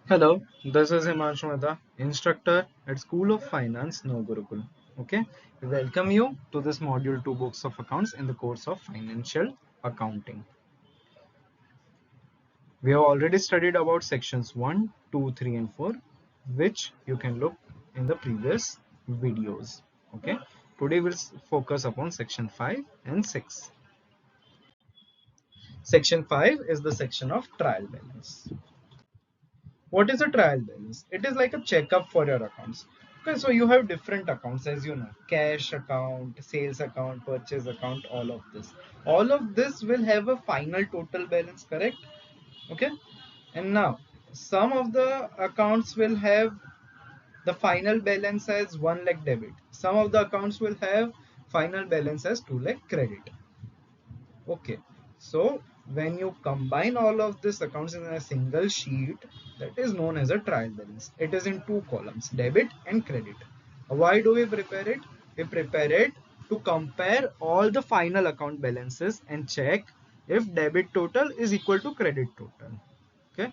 Hello, this is Himanshu Mehta, instructor at School of Finance, No Gurukul. Okay, we welcome you to this module 2 books of accounts in the course of financial accounting. We have already studied about sections 1, 2, 3, and 4, which you can look in the previous videos. Okay, today we'll focus upon section 5 and 6. Section 5 is the section of trial balance. What is a trial balance? It is like a checkup for your accounts. Okay, so you have different accounts, as you know, cash account, sales account, purchase account, all of this. All of this will have a final total balance, correct? Okay, and now some of the accounts will have the final balance as 1 lakh debit. Some of the accounts will have final balance as 2 lakh credit. Okay, so when you combine all of these accounts in a single sheet, that is known as a trial balance. It is in two columns, debit and credit. Why do we prepare it? We prepare it to compare all the final account balances and check if debit total is equal to credit total. Okay,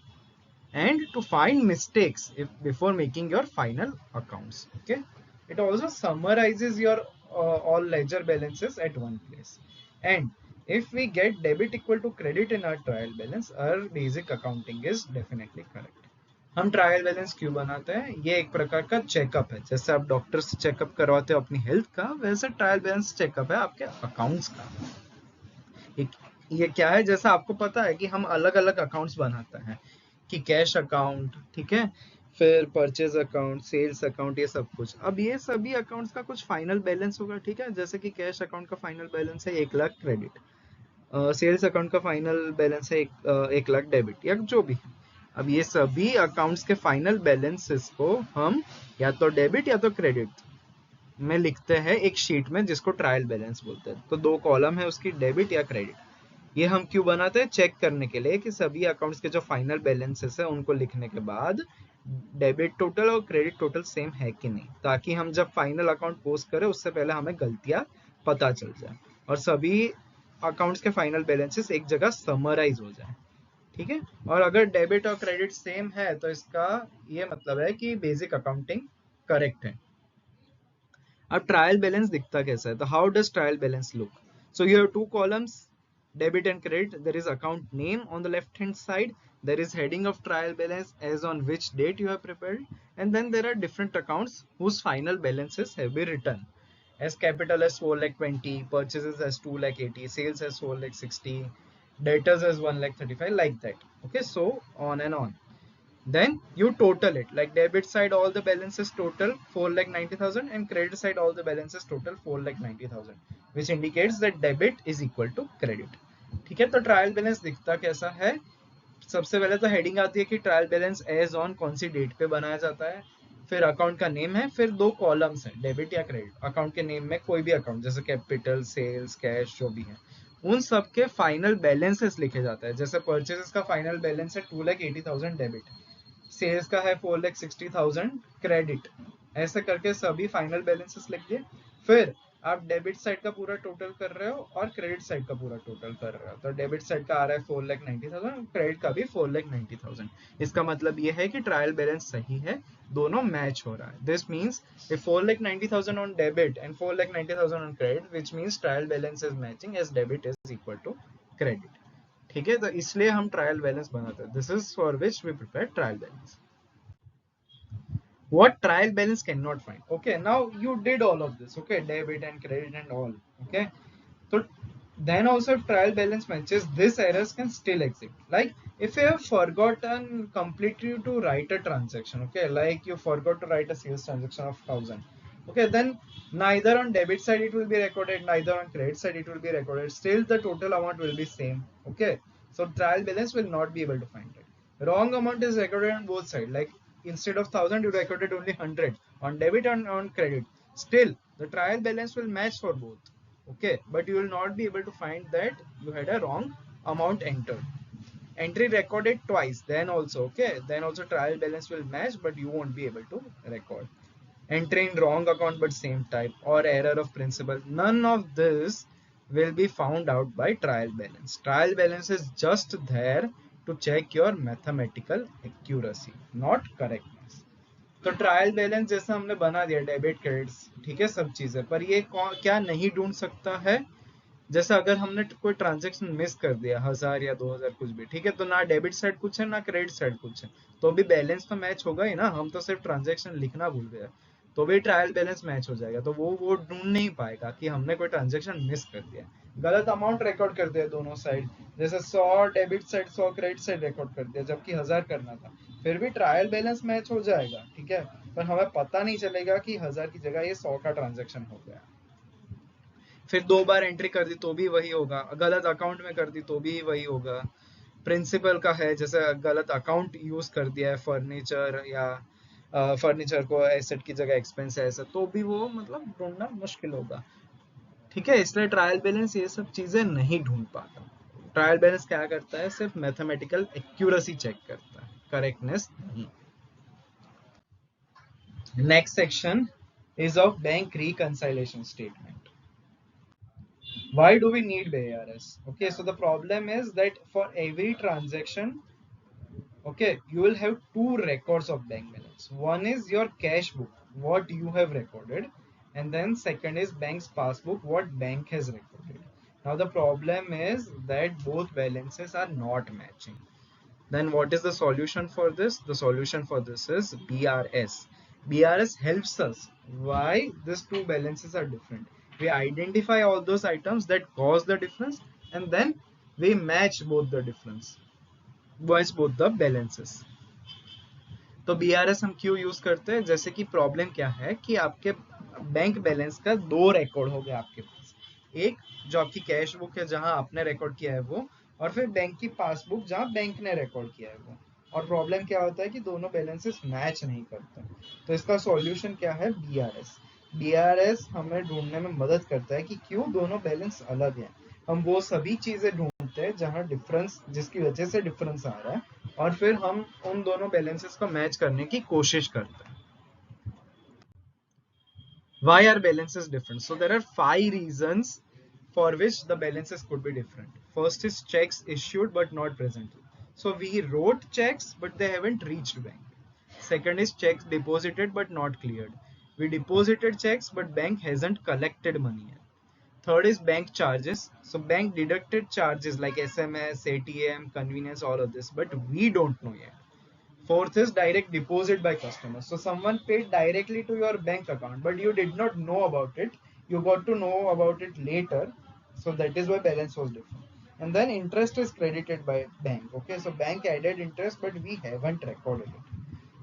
and to find mistakes if before making your final accounts. Okay, it also summarizes your all ledger balances at one place. And if we get debit equal to credit in our trial balance, our basic accounting is definitely correct. हम trial balance क्यों बनाते हैं? ये एक प्रकार का checkup है, जैसे आप डॉक्टर से चेकअप करवाते हो अपनी हेल्थ का, वैसे ट्रायल बैलेंस चेकअप है आपके अकाउंट्स का। ये क्या है, जैसा आपको पता है कि हम अलग अलग अकाउंट्स बनाते हैं कि कैश अकाउंट, ठीक है, फिर परचेज अकाउंट, सेल्स अकाउंट, ये सब कुछ। अब ये सभी अकाउंट्स का कुछ फाइनल बैलेंस होगा, ठीक है, जैसे कि कैश अकाउंट का फाइनल बैलेंस है 1 लाख क्रेडिट, सेल्स अकाउंट का फाइनल बैलेंस है 1 लाख डेबिट, या जो भी। अब ये सभी अकाउंट्स के फाइनल बैलेंसेस को हम या तो डेबिट या तो क्रेडिट में लिखते हैं एक शीट में, जिसको ट्रायल बैलेंस बोलते हैं। तो दो कॉलम है उसकी, डेबिट या क्रेडिट। ये हम क्यों बनाते हैं? चेक करने के लिए कि सभी अकाउंट्स के जो फाइनल बैलेंसेस है उनको लिखने के बाद डेबिट टोटल और क्रेडिट टोटल सेम है कि नहीं, ताकि हम जब फाइनल अकाउंट पोस्ट करें उससे पहले हमें गलतियां पता चल जाए और सभी अकाउंट्स के फाइनल बैलेंसेस एक जगह समराइज हो जाए। ठीक है, और अगर डेबिट और क्रेडिट सेम है तो इसका ये मतलब है कि बेसिक अकाउंटिंग करेक्ट है। अब ट्रायल बैलेंस दिखता कैसा है? तो how does trial balance look? So you have two columns, debit and credit. There is account name on the left hand side, there is heading of trial balance as on which date you have prepared, and then there are different accounts whose final balances have been written as capital as 4 lakh 20, purchases as 2 lakh 80, sales as 4 lakh 60, debtors as 1 lakh 35, like that. Okay, so on and on. Then you total it, like debit side all the balances total 4 lakh 90,000 and credit side all the balances total 4 lakh 90,000, which indicates that debit is equal to credit. ठीक है, तो trial balance दिखता कैसा है? सबसे पहले तो heading आती है कि ट्रायल बैलेंस एज ऑन कौन सी डेट पे बनाया जाता है, फिर अकाउंट का नेम है, फिर दो कॉलम्स है, डेबिट या क्रेडिट। अकाउंट के नेम में कोई भी अकाउंट जैसे कैपिटल, सेल्स, कैश, जो भी है, उन सब के फाइनल बैलेंसेस लिखे जाता है। जैसे परचेजेस का फाइनल बैलेंस है 2,80,000 डेबिट, सेल्स का है 4,60,000 क्रेडिट, ऐसे करके सभी फाइनल बैलेंसेस लिख दिए। फिर आप डेबिट साइड का पूरा टोटल कर रहे हो और क्रेडिट साइड का पूरा टोटल कर रहे हो, तो डेबिट साइड का आ रहा है 4,90,000, क्रेडिट का भी 4,90,000। इसका मतलब ये है कि ट्रायल बैलेंस सही है, दोनों मैच हो रहा है। This means if 4,90,000 on debit and 4,90,000 on credit, which means trial balance is matching as debit is equal to credit। ठीक है, तो इसलिए हम ट्रायल बैलेंस बनाते हैं। This is for which we prepare trial balance. What trial balance cannot find? Okay, now you did all of this, okay, debit and credit and all, okay. So then also if trial balance matches, this errors can still exist. Like if you have forgotten completely to write a transaction, okay, like you forgot to write a sales transaction of 1,000, okay, then neither on debit side it will be recorded, neither on credit side it will be recorded, still the total amount will be same. Okay, so trial balance will not be able to find it. Wrong amount is recorded on both sides, like instead of 1,000 you recorded only 100 on debit and on credit, still the trial balance will match for both. Okay, but you will not be able to find that you had a wrong amount entered. Entry recorded twice, then also, okay, then also trial balance will match, but you won't be able to record. Entry in wrong account but same type, or error of principal, none of this will be found out by trial balance. Trial balance is just there to check your mathematical accuracy, not correctness. तो trial balance जैसा हमने बना दिया debit credits, ठीक है, सब चीजें, पर ये क्या नहीं ढूंढ सकता है, जैसे अगर हमने कोई ट्रांजेक्शन मिस कर दिया 1000 या 2000 कुछ भी, ठीक है, तो ना डेबिट साइड कुछ है ना क्रेडिट साइड कुछ है, तो भी बैलेंस तो मैच होगा ही ना, हम तो सिर्फ ट्रांजेक्शन लिखना भूल गए, तो भी ट्रायल बैलेंस मैच हो जाएगा, तो वो ढूंढ नहीं पाएगा कि हमने कोई ट्रांजेक्शन मिस कर दिया, गलत अमाउंट रिकॉर्ड कर दिया दोनों साइड, जैसे 100 debit side 100 credit side record कर दिया जबकि 1000 करना था, फिर भी ट्रायल बैलेंस मैच हो जाएगा, ठीक है, पर हमें पता नहीं चलेगा कि 1000 की जगह ये 100 का ट्रांजेक्शन हो गया। फिर 2 बार एंट्री कर दी तो भी वही होगा, गलत अकाउंट में कर दी तो भी वही होगा, प्रिंसिपल का है, जैसे गलत अकाउंट यूज कर दिया है फर्नीचर या फर्नीचर को एसेट की जगह एक्सपेंस है ऐसा, तो भी वो मतलब ढूंढना मुश्किल होगा, ठीक है, इसलिए ट्रायल बैलेंस ये सब चीजें नहीं ढूंढ पाता। ट्रायल बैलेंस क्या करता है, सिर्फ मैथमेटिकल एक्यूरेसी चेक करता है, करेक्टनेस नहीं। Next section is of bank reconciliation statement. Why do we need BARS? Okay, so the problem is that for every transaction, okay, you will have two records of bank balance. One is your cash book, what you have recorded, and then second is bank's passbook, what bank has recorded. Now the problem is that both balances are not matching. Then what is the solution for this? The solution for this is BRS. BRS helps us why these two balances are different. We identify all those items that cause the difference and then we match both the difference, match both the balances. तो BRS हम क्यों use करते हैं, जैसे कि problem क्या है कि आपके बैंक बैलेंस का दो रिकॉर्ड हो गया आपके पास, एक जो आपकी कैश बुक है जहां आपने रिकॉर्ड किया है वो, और फिर बैंक की पासबुक जहां बैंक ने रिकॉर्ड किया है वो, और प्रॉब्लम क्या होता है कि दोनों बैलेंसेस मैच नहीं करते, तो इसका सॉल्यूशन क्या है, BRS. BRS हमें ढूंढने में मदद करता है कि क्यों दोनों बैलेंस अलग हैं, हम वो सभी चीजें ढूंढते हैं जहां डिफरेंस, जिसकी वजह से डिफरेंस आ रहा है, और फिर हम उन दोनों बैलेंसेस को मैच करने की कोशिश करते हैं. Why are balances different? So there are 5 reasons for which the balances could be different. First is checks issued but not present. So we wrote checks but they haven't reached bank. Second is checks deposited but not cleared. We deposited checks but bank hasn't collected money yet. Third is bank charges. So bank deducted charges like SMS, ATM, convenience, all of this, but we don't know yet. Fourth is direct deposit by customers. So someone paid directly to your bank account, but you did not know about it. You got to know about it later. So that is why balance was different. And then interest is credited by bank. Okay, so bank added interest, but we haven't recorded it.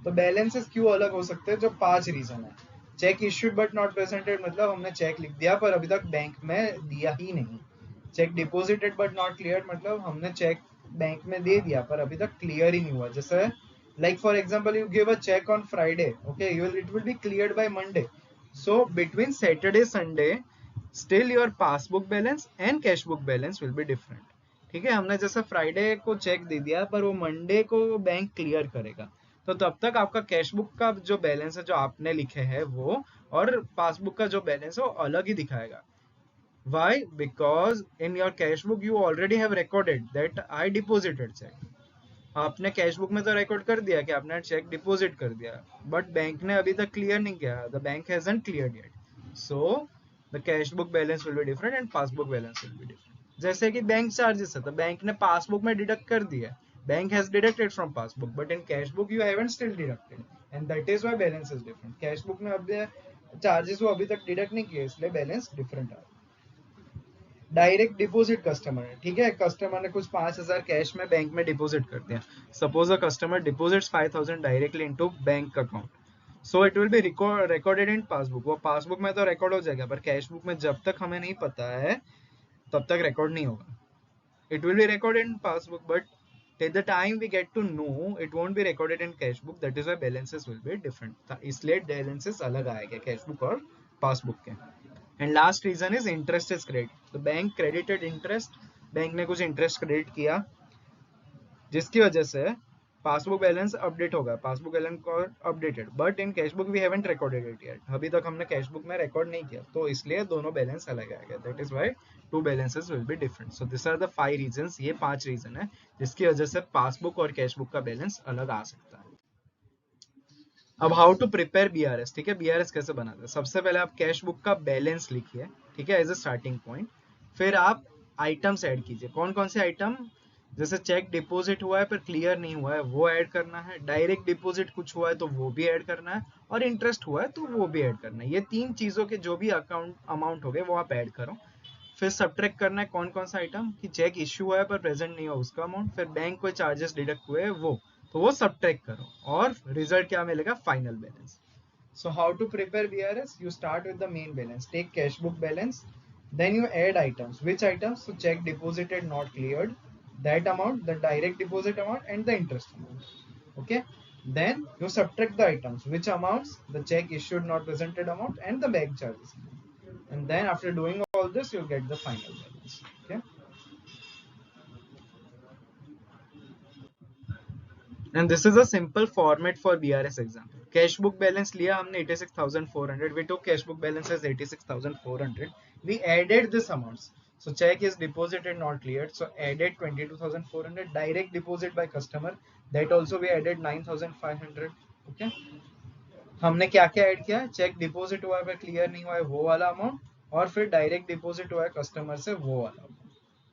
तो balances क्यों अलग हो सकते हैं, जो 5 reason है. Check issued but not presented, मतलब हमने चेक लिख दिया पर अभी तक बैंक में दिया ही नहीं. Check deposited but not clear, मतलब हमने चेक बैंक में दे दिया पर अभी तक क्लियर ही नहीं हुआ. जैसे like for example you give a check on Friday, okay, it will be cleared by Monday, so between Saturday Sunday still your passbook balance and cash book balance will be different. ठीक है, हमने जैसे Friday को check दे दिया पर वो Monday को bank clear करेगा, तो तब तक आपका कैश बुक का जो बैलेंस है जो आपने लिखे है वो, और पासबुक का जो बैलेंस है वो अलग ही दिखाएगा. Why? Because in your cash book you already have recorded that I deposited check. आपने कैश बुक में तो रिकॉर्ड कर दिया कि आपने चेक डिपॉजिट कर दिया, बट बैंक ने अभी तक क्लियर नहीं किया, the bank hasn't cleared yet, so the cash book balance will be different and passbook balance will be different. जैसे कि बैंक चार्जेस है तो बैंक ने पासबुक में डिडक्ट कर दिया, bank has deducted from passbook, but in cash book you haven't still deducted and that is why balance is different. Cash book में अभी चार्जेस वो अभी तक डिडक्ट नहीं किए, इसलिए बैलेंस डिफरेंट आ रहा है. डायरेक्ट डिपॉजिट कस्टमर है, ठीक है, कस्टमर ने कुछ 5000 कैश में बैंक में डिपॉजिट कर दिया. Suppose a customer deposits 5000 directly into bank account, so it will be recorded in passbook. वो पासबुक में तो रिकॉर्ड हो जाएगा पर कैश बुक में जब तक हमें नहीं पता है तब तक रिकॉर्ड नहीं होगा. It will be recorded in passbook but till the time we get to know it won't be recorded in cash book. That is why balances will be different. इसलिए balances अलग आएगा कैश बुक और passbook के. And last reason is interest is credit. तो bank credited interest, bank ने कुछ interest credit किया जिसकी वजह से पासबुक बैलेंस अपडेट होगा, पासबुक बैलेंस को updated, but in cash book we haven't recorded it yet, अभी तक हमने कैश बुक में रिकॉर्ड नहीं किया, तो इसलिए दोनों बैलेंस अलग आएगा, that is why two balances will be different. So this are the 5 reasons, ये 5 रीजन है जिसकी वजह से पासबुक और कैश बुक का बैलेंस अलग आ सकता है। अब हाउ टू प्रिपेयर बीआरएस, ठीक है, बीआरएस कैसे बनाते हैं। सबसे पहले आप कैश बुक का बैलेंस लिखिए, ठीक है, एज अ स्टार्टिंग पॉइंट। फिर आप आइटम्स ऐड कीजिए, कौन कौन से आइटम, जैसे चेक डिपॉजिट हुआ है पर क्लियर नहीं हुआ है वो ऐड करना है, डायरेक्ट डिपॉजिट कुछ हुआ है तो वो भी ऐड करना है, और इंटरेस्ट हुआ है तो वो भी ऐड करना है। ये 3 चीजों के जो भी अकाउंट अमाउंट हो गए वो आप ऐड करो। फिर सब्ट्रैक्ट करना है कौन कौन सा आइटम, कि चेक इश्यू हुआ है पर प्रेजेंट नहीं हुआ उसका अमाउंट, फिर बैंक कोई चार्जेस डिडक्ट हुए वो, तो वो सब्ट्रैक्ट करो, और रिजल्ट क्या मिलेगा, final balance. So how to prepare BRS? You start with the main balance. Take cash book balance. Then you add items. Which items? So check deposited not cleared. That amount, the direct deposit amount and the interest amount. Okay. Then you subtract the items. Which amounts? The check issued not presented amount and the bank charges. And then after doing all this, you'll get the final balance. Okay. And this is a simple format for BRS example. Cash book balance लिया हमने 86,400. We took cash book balance as 86,400. We added this amounts. So check is deposited not cleared. So added 22,400. Direct deposit by customer. That also we added 9,500. Okay. हमने क्या क्या add किया, check deposit हुआ है clear नहीं हुआ है वो वाला अमाउंट, और फिर डायरेक्ट डिपॉजिट हुआ है कस्टमर से वो वाला amount.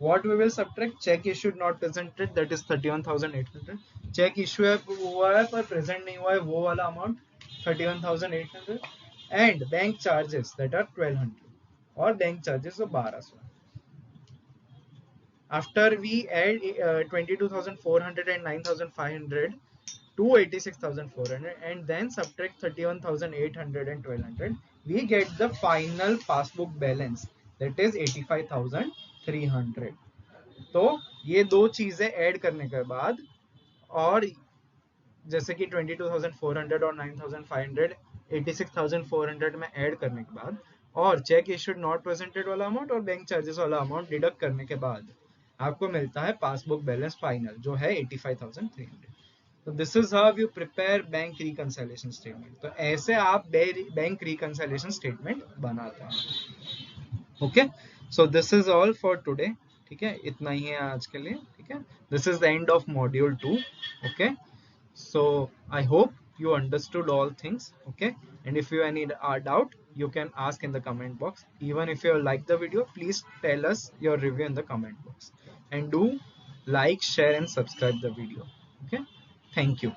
What we will subtract, check issued not presented, that is 31,800. Cheque issue हुआ है पर प्रेजेंट नहीं हुआ है वो वाला amount 31,800, and bank charges that are 1,200, और bank charges 1,200। After we add 22,400 and 9,500 to 86,400 and then subtract 31,800 and 1,200, we get the final passbook balance, that is 85,300। तो ये दो चीजें ऐड करने के बाद, और जैसे कि 22,400 और 9,500 86,400 में ऐड करने के बाद, और चेक इशूड नॉट प्रेजेंटेड वाला अमाउंट और बैंक चार्जेस वाला अमाउंट डिडक्ट करने के बाद आपको मिलता है पासबुक बैलेंस फाइनल, जो है 85,300। तो this is how you prepare bank reconciliation statement. तो ऐसे आप बैंक रिकंसिलिएशन स्टेटमेंट बनाते हैं। Okay, so this is all for today, ठीक है, इतना ही है आज के लिए, ठीक है। This is the end of module 2। Okay, so I hope you understood all things, okay, and if you any doubt you can ask in the comment box. Even if you like the video, please tell us your review in the comment box, and do like, share and subscribe the video. Okay, thank you.